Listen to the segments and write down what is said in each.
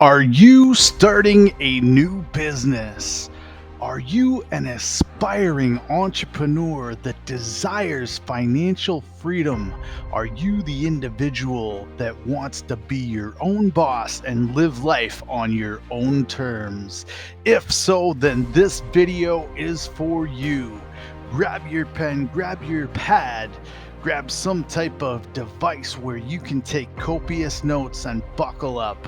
Are you starting a new business? Are you an aspiring entrepreneur that desires financial freedom? Are you the individual that wants to be your own boss and live life on your own terms? If so, then this video is for you. Grab your pen, grab your pad, grab some type of device where you can take copious notes and buckle up.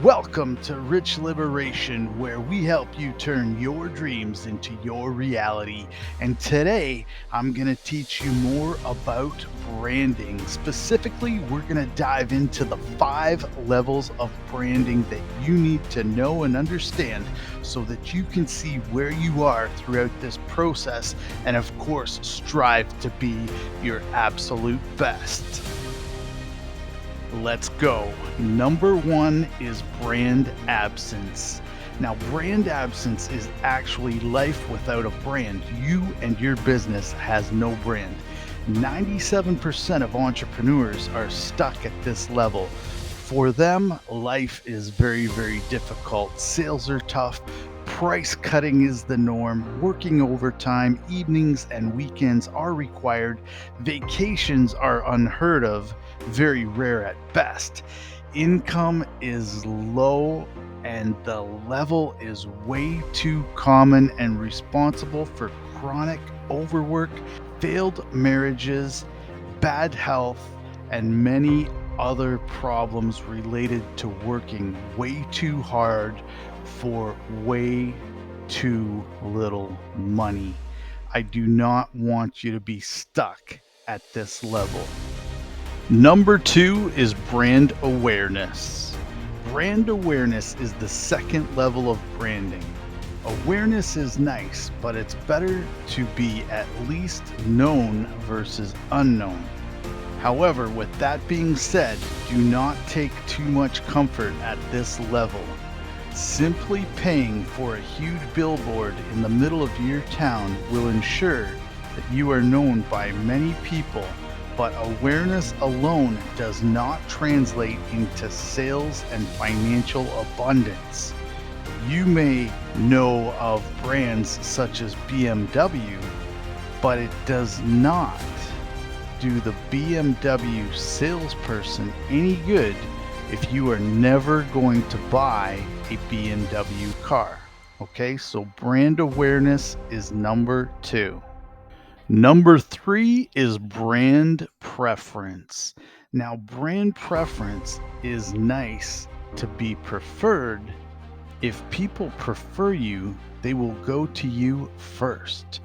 Welcome to Rich Liberation, where we help you turn your dreams into your reality. And today, I'm going to teach you more about branding. Specifically, we're going to dive into the 5 levels of branding that you need to know and understand so that you can see where you are throughout this process and, of course, strive to be your absolute best. Let's go. Number 1 is brand absence. Now, brand absence is actually life without a brand. You and your business has no brand. 97% of entrepreneurs are stuck at this level. For them, life is very, very difficult. Sales are tough. Price cutting is the norm. Working overtime, evenings and weekends are required. Vacations are unheard of, very rare at best. Income is low and the level is way too common and responsible for chronic overwork, failed marriages, bad health, and many other problems related to working way too hard for way too little money. I do not want you to be stuck at this level. Number 2 is brand awareness. Brand awareness is the second level of branding. Awareness is nice, but it's better to be at least known versus unknown. However, with that being said, do not take too much comfort at this level. Simply paying for a huge billboard in the middle of your town will ensure that you are known by many people, but awareness alone does not translate into sales and financial abundance. You may know of brands such as BMW, but it does not do the BMW salesperson any good if you are never going to buy a BMW car. Okay, so brand awareness is number 2. Number 3 is brand preference. Now, brand preference is nice to be preferred. If people prefer you, they will go to you first.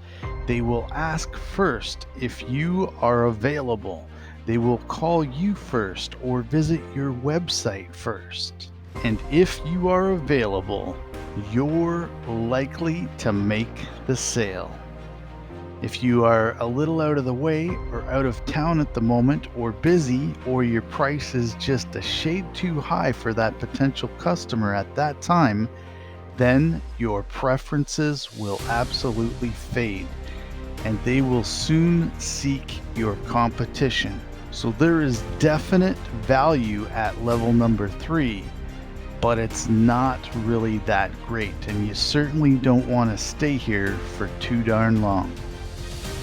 They will ask first if you are available. They will call you first or visit your website first. And if you are available, you're likely to make the sale. If you are a little out of the way or out of town at the moment or busy, or your price is just a shade too high for that potential customer at that time, then your preferences will absolutely fade and they will soon seek your competition. So there is definite value at level number 3, but it's not really that great, and you certainly don't want to stay here for too darn long.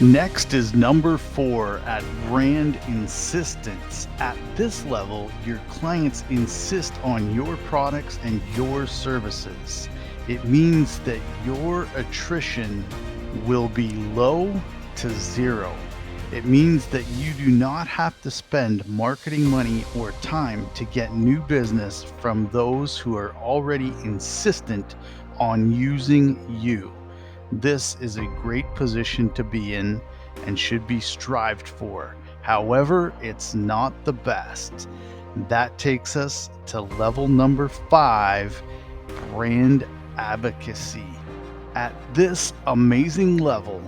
Next is number 4 at brand insistence. At this level, your clients insist on your products and your services. It means that your attrition will be low to 0. It means that you do not have to spend marketing money or time to get new business from those who are already insistent on using you. This is a great position to be in and should be strived for. However, it's not the best. That takes us to level number 5, brand advocacy. At this amazing level,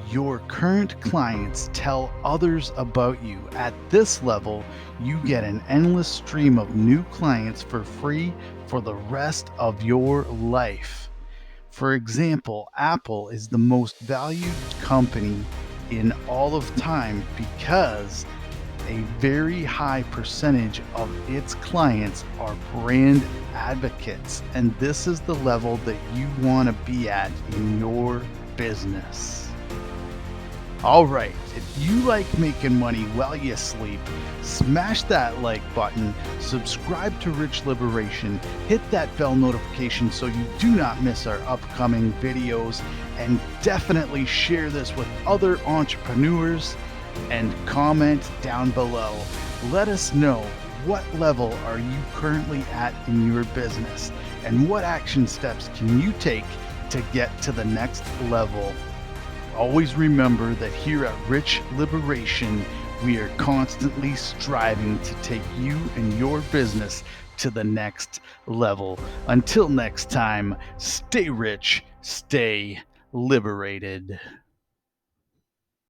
your current clients tell others about you. At this level, you get an endless stream of new clients for free for the rest of your life. For example, Apple is the most valued company in all of time because a very high percentage of its clients are brand advocates, and this is the level that you want to be at in your business. All right, if you like making money while you sleep, smash that like button, subscribe to Rich Liberation, hit that bell notification so you do not miss our upcoming videos, and definitely share this with other entrepreneurs and comment down below. Let us know, what level are you currently at in your business, and what action steps can you take to get to the next level? Always remember that here at Rich Liberation, we are constantly striving to take you and your business to the next level. Until next time, stay rich, stay liberated.